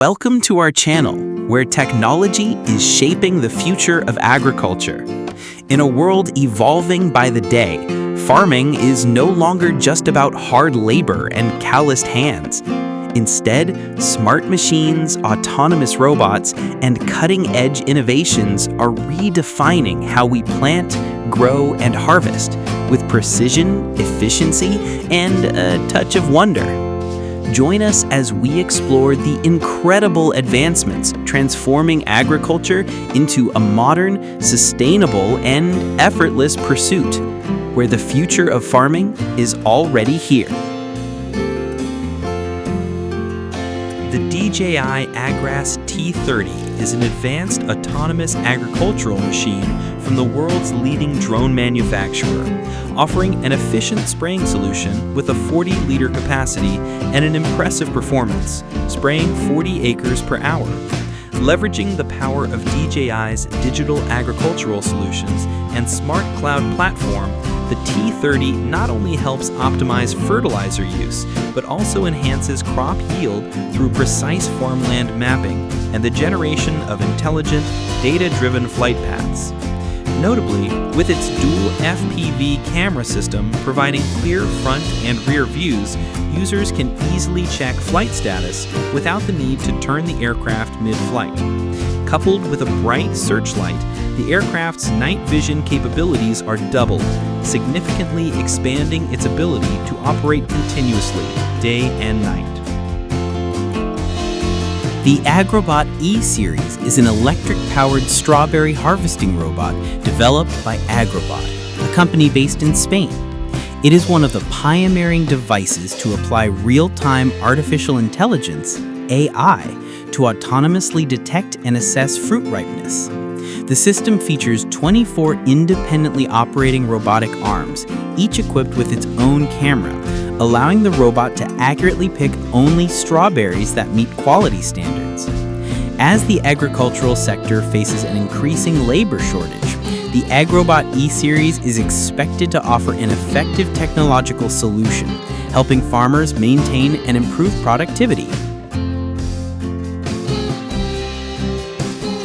Welcome to our channel, where technology is shaping the future of agriculture. In a world evolving by the day, farming is no longer just about hard labor and calloused hands. Instead, smart machines, autonomous robots, and cutting-edge innovations are redefining how we plant, grow, and harvest, with precision, efficiency, and a touch of wonder. Join us as we explore the incredible advancements transforming agriculture into a modern, sustainable, and effortless pursuit, where the future of farming is already here. The DJI Agras T30 is an advanced autonomous agricultural machine from the world's leading drone manufacturer, offering an efficient spraying solution with a 40-liter capacity and an impressive performance, spraying 40 acres per hour. Leveraging the power of DJI's digital agricultural solutions and smart cloud platform, the T30 not only helps optimize fertilizer use, but also enhances crop yield through precise farmland mapping and the generation of intelligent, data-driven flight paths. Notably, with its dual FPV camera system providing clear front and rear views, users can easily check flight status without the need to turn the aircraft mid-flight. Coupled with a bright searchlight, the aircraft's night vision capabilities are doubled, significantly expanding its ability to operate continuously, day and night. The Agrobot E-Series is an electric-powered strawberry harvesting robot developed by Agrobot, a company based in Spain. It is one of the pioneering devices to apply real-time artificial intelligence, AI, to autonomously detect and assess fruit ripeness. The system features 24 independently operating robotic arms, each equipped with its own camera, allowing the robot to accurately pick only strawberries that meet quality standards. As the agricultural sector faces an increasing labor shortage, the Agrobot E-Series is expected to offer an effective technological solution, helping farmers maintain and improve productivity.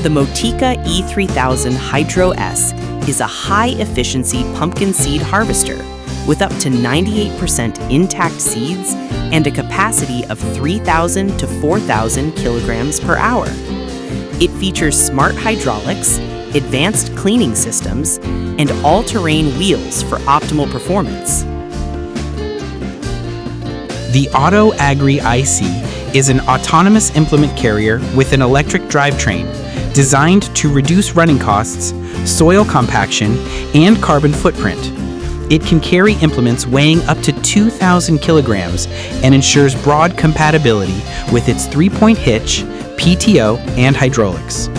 The Motika E3000 Hydro S is a high-efficiency pumpkin seed harvester with up to 98% intact seeds and a capacity of 3,000 to 4,000 kilograms per hour. It features smart hydraulics, advanced cleaning systems, and all-terrain wheels for optimal performance. The Auto Agri IC is an autonomous implement carrier with an electric drivetrain designed to reduce running costs, soil compaction, and carbon footprint. It can carry implements weighing up to 2,000 kilograms and ensures broad compatibility with its 3-point hitch, PTO, and hydraulics.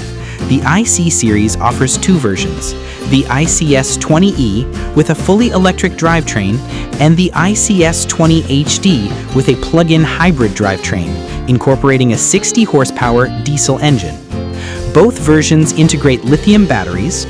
The IC series offers two versions, the ICS-20E with a fully electric drivetrain and the ICS-20HD with a plug-in hybrid drivetrain, incorporating a 60 horsepower diesel engine. Both versions integrate lithium batteries,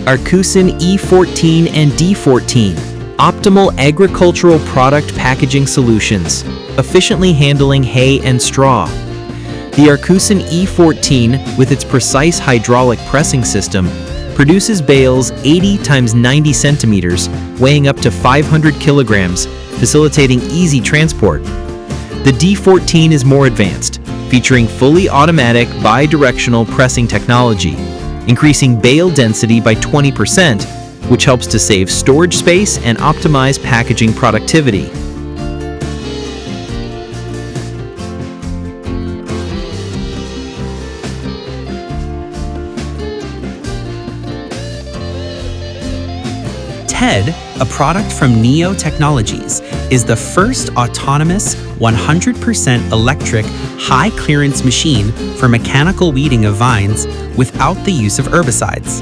Arcusin E14 and D14, optimal agricultural product packaging solutions, efficiently handling hay and straw. The Arcusin E14, with its precise hydraulic pressing system, produces bales 80 x 90 centimeters, weighing up to 500 kilograms, facilitating easy transport. The D14 is more advanced, featuring fully automatic bi-directional pressing technology, increasing bale density by 20%, which helps to save storage space and optimize packaging productivity. TED, a product from Neo Technologies, is the first autonomous, 100% electric, high-clearance machine for mechanical weeding of vines without the use of herbicides.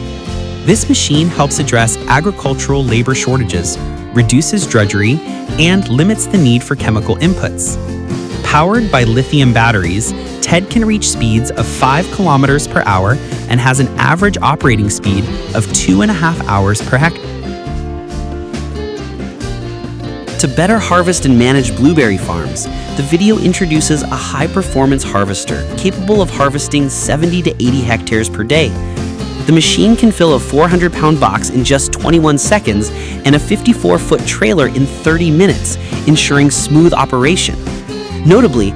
This machine helps address agricultural labor shortages, reduces drudgery, and limits the need for chemical inputs. Powered by lithium batteries, TED can reach speeds of 5 kilometers per hour and has an average operating speed of 2.5 hours per hectare. To better harvest and manage blueberry farms, the video introduces a high-performance harvester capable of harvesting 70 to 80 hectares per day. The machine can fill a 400-pound box in just 21 seconds and a 54-foot trailer in 30 minutes, ensuring smooth operation. Notably,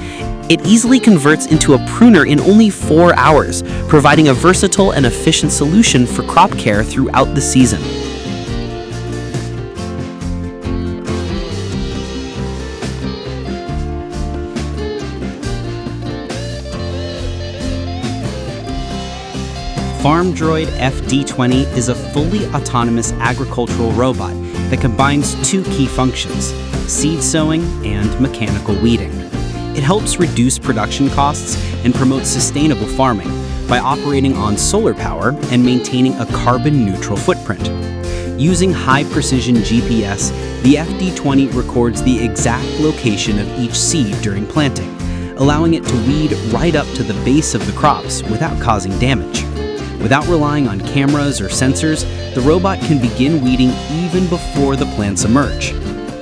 it easily converts into a pruner in only 4 hours, providing a versatile and efficient solution for crop care throughout the season. FarmDroid FD20 is a fully autonomous agricultural robot that combines two key functions: seed sowing and mechanical weeding. It helps reduce production costs and promotes sustainable farming by operating on solar power and maintaining a carbon-neutral footprint. Using high-precision GPS, the FD20 records the exact location of each seed during planting, allowing it to weed right up to the base of the crops without causing damage. Without relying on cameras or sensors, the robot can begin weeding even before the plants emerge.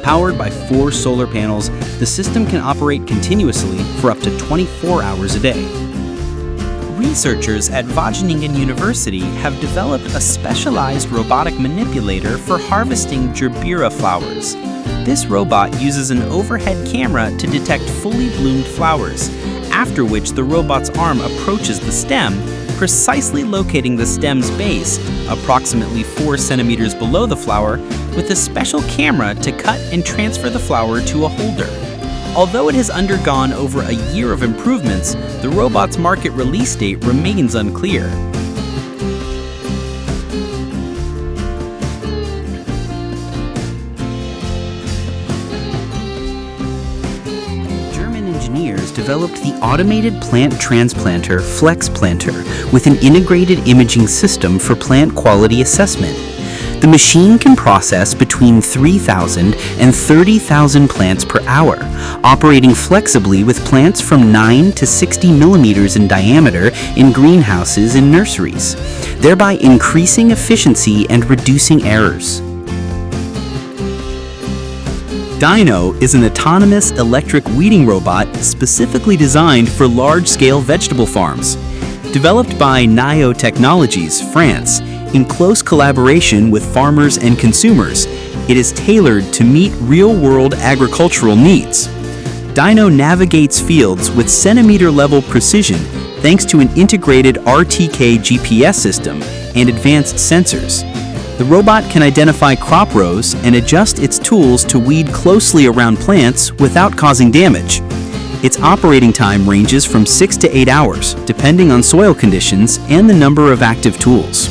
Powered by 4 solar panels, the system can operate continuously for up to 24 hours a day. Researchers at Wageningen University have developed a specialized robotic manipulator for harvesting gerbera flowers. This robot uses an overhead camera to detect fully bloomed flowers, after which the robot's arm approaches the stem, precisely locating the stem's base, approximately 4 centimeters below the flower, with a special camera to cut and transfer the flower to a holder. Although it has undergone over a year of improvements, the robot's market release date remains unclear. Engineers developed the automated plant transplanter Flex Planter with an integrated imaging system for plant quality assessment. The machine can process between 3,000 and 30,000 plants per hour, operating flexibly with plants from 9 to 60 millimeters in diameter in greenhouses and nurseries, thereby increasing efficiency and reducing errors. Dino is an autonomous electric weeding robot specifically designed for large-scale vegetable farms. Developed by Nio Technologies, France, in close collaboration with farmers and consumers, it is tailored to meet real-world agricultural needs. Dino navigates fields with centimeter-level precision thanks to an integrated RTK GPS system and advanced sensors. The robot can identify crop rows and adjust its tools to weed closely around plants without causing damage. Its operating time ranges from 6 to 8 hours, depending on soil conditions and the number of active tools.